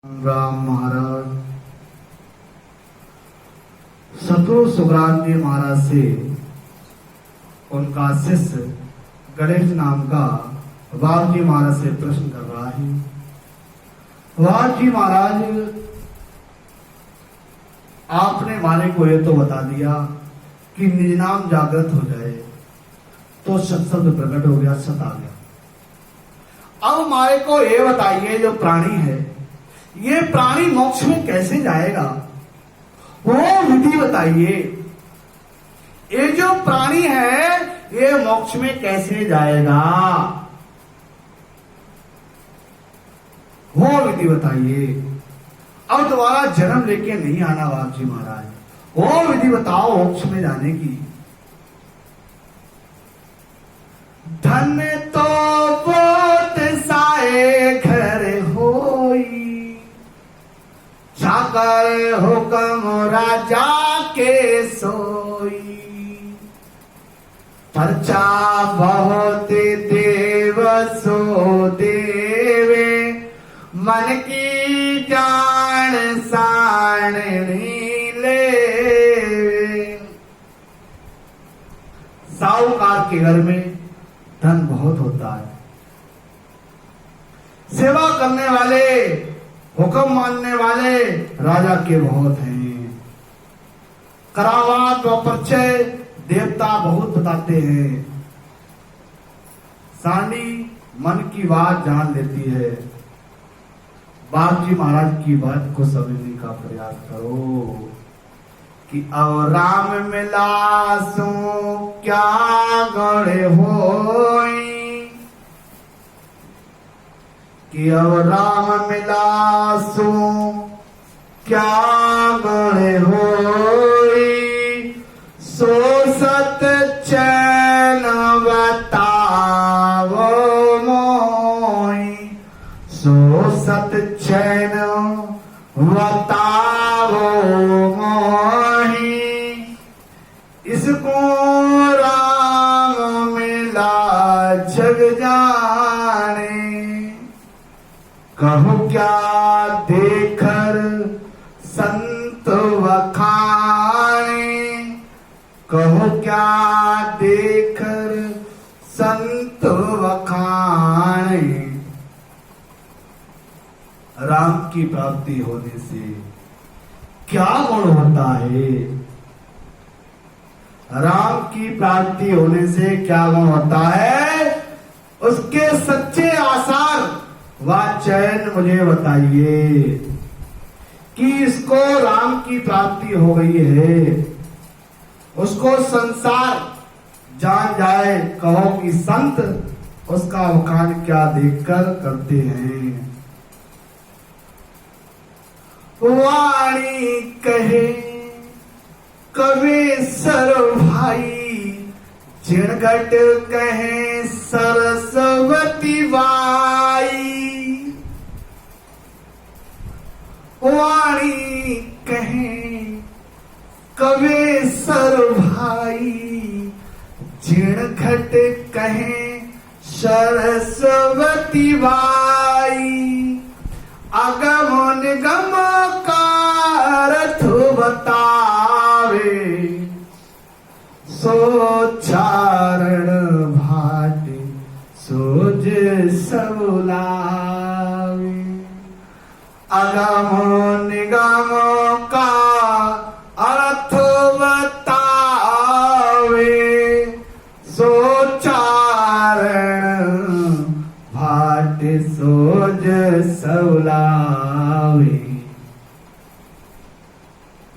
राम महाराज सतगुरु सुखराम जी महाराज से उनका शिष्य गणेश नाम का वाव जी महाराज से प्रश्न कर रहा है। वाव जी महाराज, आपने माने को ये तो बता दिया कि निज नाम जागृत हो जाए तो सत शब्द प्रकट हो गया, सत आ गया। अब हमारे को ये बताइए, जो प्राणी है ये प्राणी मोक्ष में कैसे जाएगा, वो विधि बताइए। ये जो प्राणी है ये मोक्ष में कैसे जाएगा, वो विधि बताइए। अब दोबारा जन्म लेके नहीं आना बाप जी महाराज, वो विधि बताओ मोक्ष में जाने की। धन तो बहुत साए घर होई, सागर हुक्म राजा के सोई। परचा बहुत देव सो देवे, मन की जान साण ले। साहूकार के घर में धन बहुत होता है, सेवा करने वाले, हुक्म मानने वाले राजा के बहुत हैं। करावात व परिचय देवता बहुत बताते हैं। सांडी मन की बात जान लेती है। बाप जी महाराज की बात को समझने का प्रयास करो कि अब राम मिला सो क्या गड़े होई, कि अब राम मिला सो क्या गड़े होई। सो सत चैन बतावो मोई, सो सत चैन बतावो मोही। इसको राम मिला जग जाने, कहो क्या देकर संत वखाने, कहो क्या देकर संत वखाने। राम की प्राप्ति होने से क्या गुण होता है, राम की प्राप्ति होने से क्या गुण होता है, उसके सच्चे आसार वह चैन मुझे बताइए। कि इसको राम की प्राप्ति हो गई है, उसको संसार जान जाए, कहो कि संत उसका वखान क्या देखकर करते हैं। वाणी कहे कवि सर भाई, जिणघट कहे सरस्वती बाई। वाणी कहे कवि सर भाई, जिणघट कहे सरस्वती बाई। अगम निगम का अर्थ बतावे, सोचारण भाटे सोज सबलावे। अगम निगम का अर्थ बतावे, सोचारण भाटे सोज सबलावे।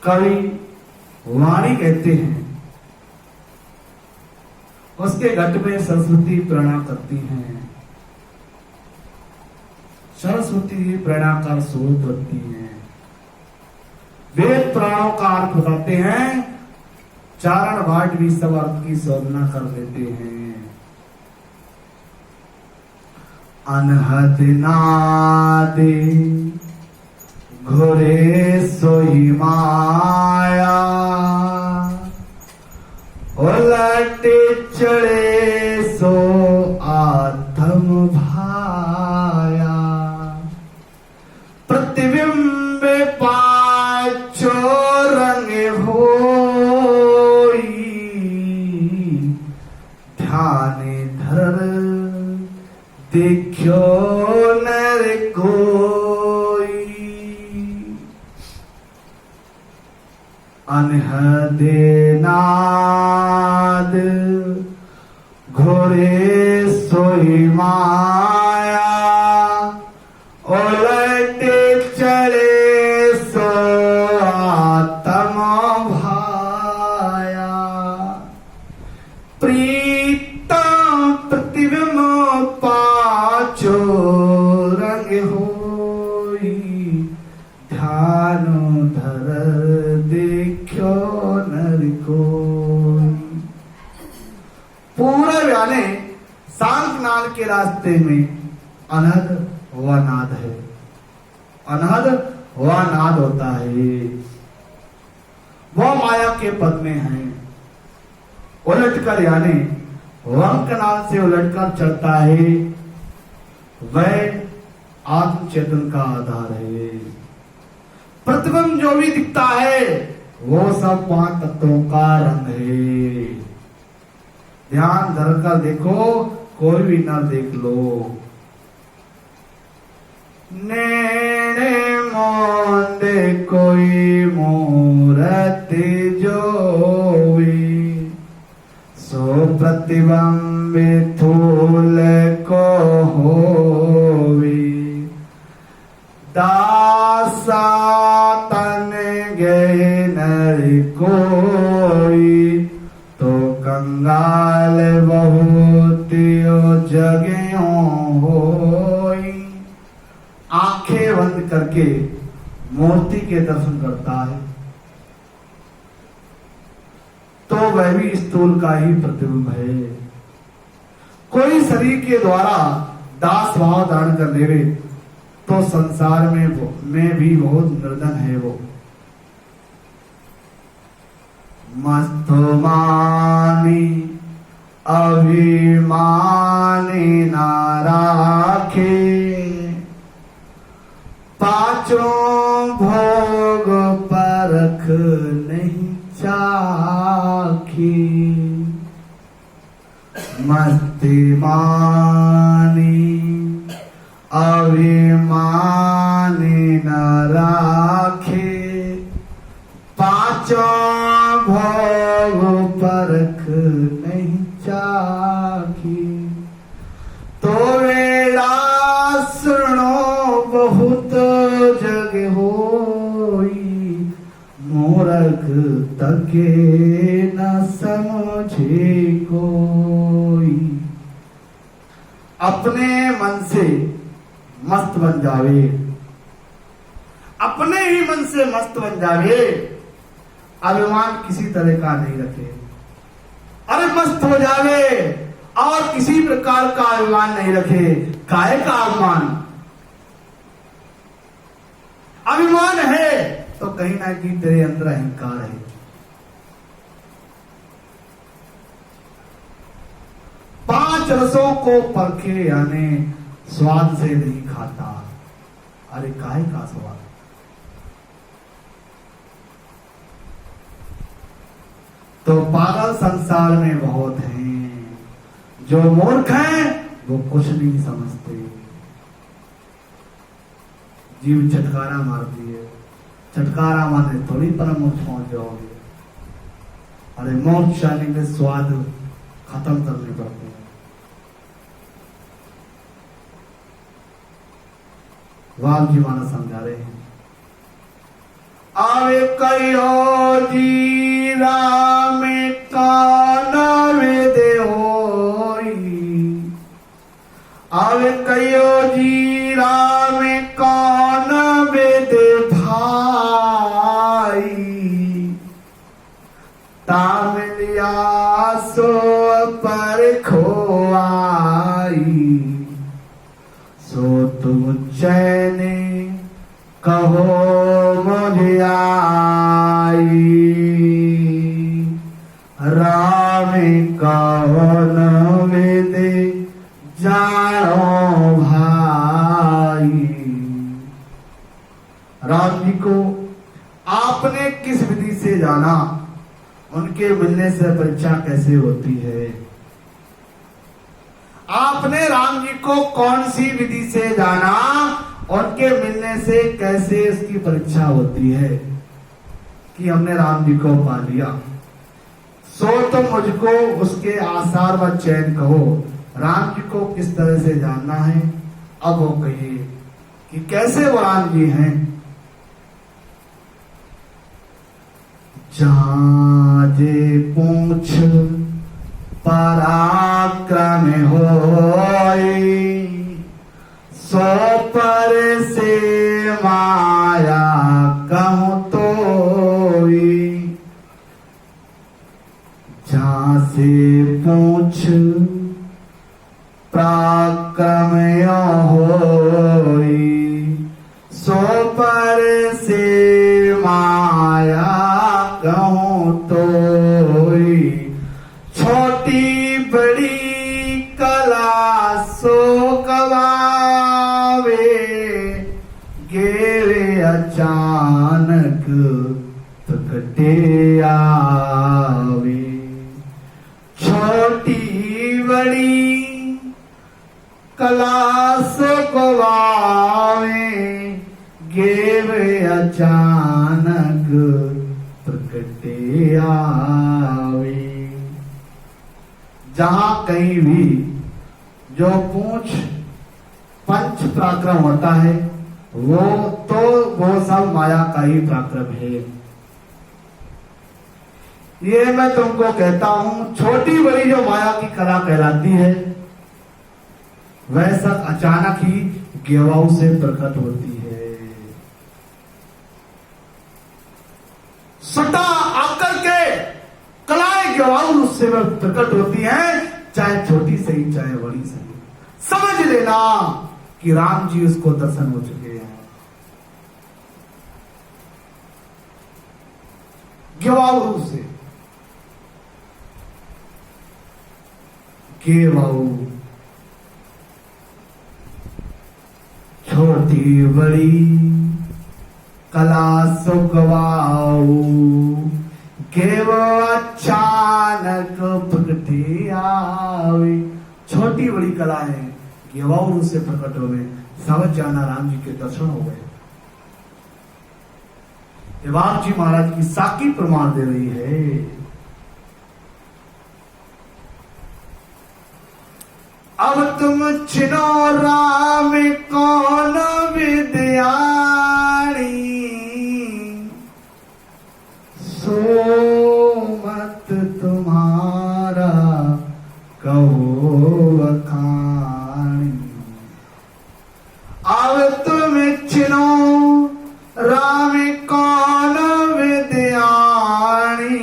कवि वाणी कहते हैं, उसके घट में सरस्वती प्रेरणा करती हैं। सरस्वती प्रेरणा का स्रोत बनती हैं। वेद पुराणों का अर्थ बताते हैं, चारण भाट भी सब अर्थ की शोधना कर देते हैं। अनहद नादे घोरे सोई माया, उलट चढ़े सो आत्म भाया। पृथ्वी प्रतिबिंब पाछो रंग होई, ध्यान धर देखो नर कोई। अनहदे नाद घोड़े सोई माया, उलटे चले सो आत्म भाया। प्रीतम प्रतिबिंब पाछो रंग होई, ध्यान धर देखो नर कोई। पूर्व यानी सांकनाल के रास्ते में अनहद व नाद है, अनहद व नाद होता है, वह माया के पद में है। उलटकर यानी वंकनाल से उलटकर चलता है, वह आत्म चेतन का आधार है। प्रतिबिंब जो भी दिखता है वो सब 5 तत्वों का रंग है। ध्यान धरकर देखो, कोई भी ना देख लो। नेणे मोंदे कोई मूरत जोवी, सो प्रतिबिंब थूल को होवी। दासा तन गए नर कोई, तो कंगाल बहुतियो जगेओ होई। आंखें बंद करके मूर्ति के दर्शन करता है तो वह भी स्थूल का ही प्रतिबिंब है। कोई शरीर के द्वारा दास भाव धारण कर लेवे तो संसार में भी बहुत निर्धन है वो। मस्तमानी अभिमानी ना राखे, पांचों भोग परख नहीं चाखी। मस्ती मानी अभिमानी न राखे, पांचों भोग परख नहीं चाखी। तो वेड़ा सुनो बहुत जग होई, मूर्ख तके न समझे कोई। अपने मन से मस्त बन जावे, अपने ही मन से मस्त बन जावे, अभिमान किसी तरह का नहीं रखे। अरे मस्त हो जावे और किसी प्रकार का अभिमान नहीं रखे। काहे का अभिमान? अभिमान है तो कहीं ना कहीं तेरे अंदर अहंकार है। पांच रसों को परखे यानी स्वाद से नहीं खाता। अरे काहे का स्वाद? तो पागल संसार में बहुत हैं। जो मूर्ख हैं वो कुछ नहीं समझते। जीव चटकारा मारती है, चटकारा मारने थोड़ी परम मोक्ष पहुंच जाओगे। अरे मोक्ष आने के स्वाद खत्म करने पड़ते हैं। वाल जी माना समझा रहे हैं। आवे कयो जी राम कान वेदे होई, आवे कयो जी राम कान वेदे भाई। तामिलिया सो पर खोआई, सो तुम चैने कहो मुझे आई। राम कौन वेदे जानो भाई। राम जी को आपने किस विधि से जाना, उनके मिलने से परीक्षा कैसे होती है। आपने राम जी को कौन सी विधि से जाना, उनके मिलने से कैसे इसकी परीक्षा होती है कि हमने राम जी को पा लिया। सो तो मुझको उसके आसार व चैन कहो, राम जी को किस तरह से जानना है। अब वो कहिए कि कैसे वो राम जी हैं। जाजे पूछ पराक्रम होई, सो पर से माया कहूं तोई। जहां से पूछ पराक्रम होई, सो पर से माया कहूं तोई। छोटी बड़ी कला सो गवावे, गेरे अचानक प्रकटे आवे। छोटी बड़ी कला सो गवावे, गेरे अचानक प्रकटे आवे। जहां कहीं भी जो पूछ पंच पराक्रम होता है, वो सब माया का ही पराक्रम है। ये मैं तुमको कहता हूं, छोटी बड़ी जो माया की कला कहलाती है, वह सब अचानक ही गेवाऊ से प्रकट होती है। सटा आकर के कलाएं गेवाऊ उससे प्रकट होती हैं, चाहे छोटी सही चाहे बड़ी सही। समझ लेना कि राम जी उसको दर्शन हो चुके हैं। गेवाऊ से गेवाऊ छोटी बड़ी कला सो गवाऊ, गेव अचानक प्रकटे आवे। छोटी बड़ी कला है, गेवाऊ से प्रकट हो गए। समझ जाना राम जी के दर्शन हो गए। देवाब जी महाराज की साकी प्रमाण दे रही है। अब तुम छिनो राम कौन विद्याणी, सो मत तुम्हारा कहो बखानी। अब तुम छिनो राम कौन विद्याणी,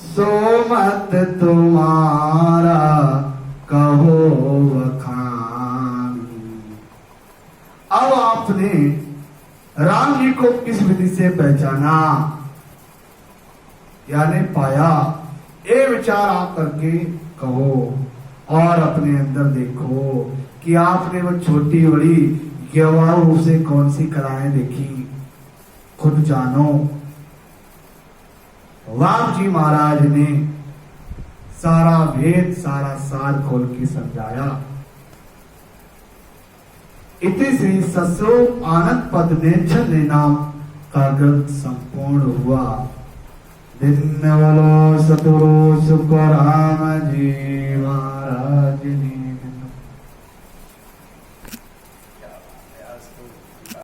सो मत तुम्हारा कहो बखानी। अब आपने राम जी को किस विधि से पहचाना यानी पाया, ये विचार आप करके कहो और अपने अंदर देखो कि आपने वो छोटी बड़ी गेवाऊ से कौन सी कलाएं देखी, खुद जानो। राम जी महाराज ने सारा भेद सारा सार खोल के समझाया। इति श्री सस्रो आनंद पद ने नाम का ग्रंथ संपूर्ण हुआ। दिन बोलो सतगुरु सुखराम जी महाराज ने।